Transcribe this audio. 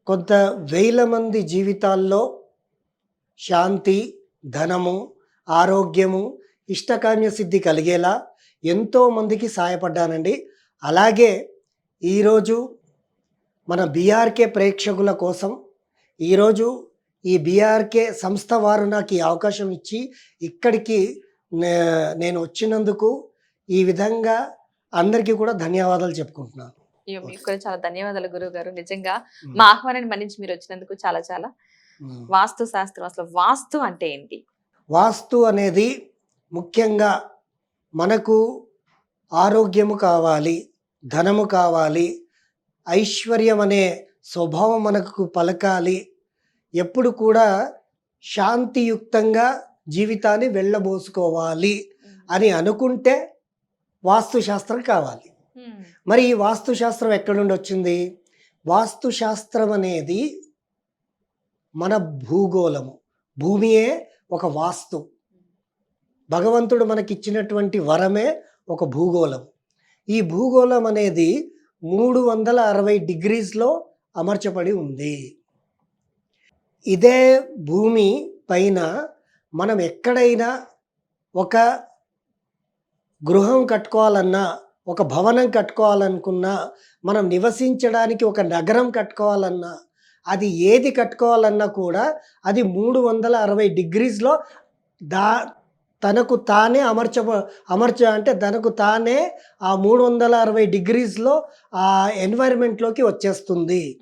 కొంత వేల మంది జీవితాల్లో శాంతి, ధనము, ఆరోగ్యము, ఇష్టకామ్య సిద్ధి కలిగేలా ఎంతో మందికి సహాయపడ్డానండి. అలాగే ఈరోజు మన బీఆర్కే ప్రేక్షకుల కోసం ఈరోజు ఈ బీఆర్కే సంస్థ వారు నాకు ఈ అవకాశం ఇచ్చి ఇక్కడికి నేను వచ్చినందుకు ఈ విధంగా అందరికీ కూడా ధన్యవాదాలు చెప్పుకుంటున్నాను. అయ్యో! మీకు కూడా చాలా ధన్యవాదాలు గురువుగారు. నిజంగా మా ఆహ్వానాన్ని మన్నించి మీరు వచ్చినందుకు చాలా చాలా. వాస్తు శాస్త్రం, అసలు వాస్తు అంటే ఏంటి? వాస్తు అనేది ముఖ్యంగా మనకు ఆరోగ్యము కావాలి, ధనము కావాలి, ఐశ్వర్యం అనే స్వభావం మనకు పలకాలి, ఎప్పుడు కూడా శాంతియుక్తంగా జీవితాన్ని వెళ్ళబోసుకోవాలి అని అనుకుంటే వాస్తుశాస్త్రం కావాలి. మరి ఈ వాస్తుశాస్త్రం ఎక్కడి నుండి వచ్చింది? వాస్తుశాస్త్రం అనేది మన భూగోళము, భూమియే ఒక వాస్తు. భగవంతుడు మనకిచ్చినటువంటి వరమే ఒక భూగోళం. ఈ భూగోళం అనేది 360 డిగ్రీస్లో అమర్చబడి ఉంది. ఇదే భూమి పైన మనం ఎక్కడైనా ఒక గృహం కట్టుకోవాలన్నా, ఒక భవనం కట్టుకోవాలనుకున్నా, మనం నివసించడానికి ఒక నగరం కట్టుకోవాలన్నా, అది ఏది కట్టుకోవాలన్నా కూడా అది 360 డిగ్రీస్లో తనకు తానే అంటే తనకు తానే ఆ 360 డిగ్రీస్లో ఆ ఎన్వైరన్మెంట్లోకి వచ్చేస్తుంది.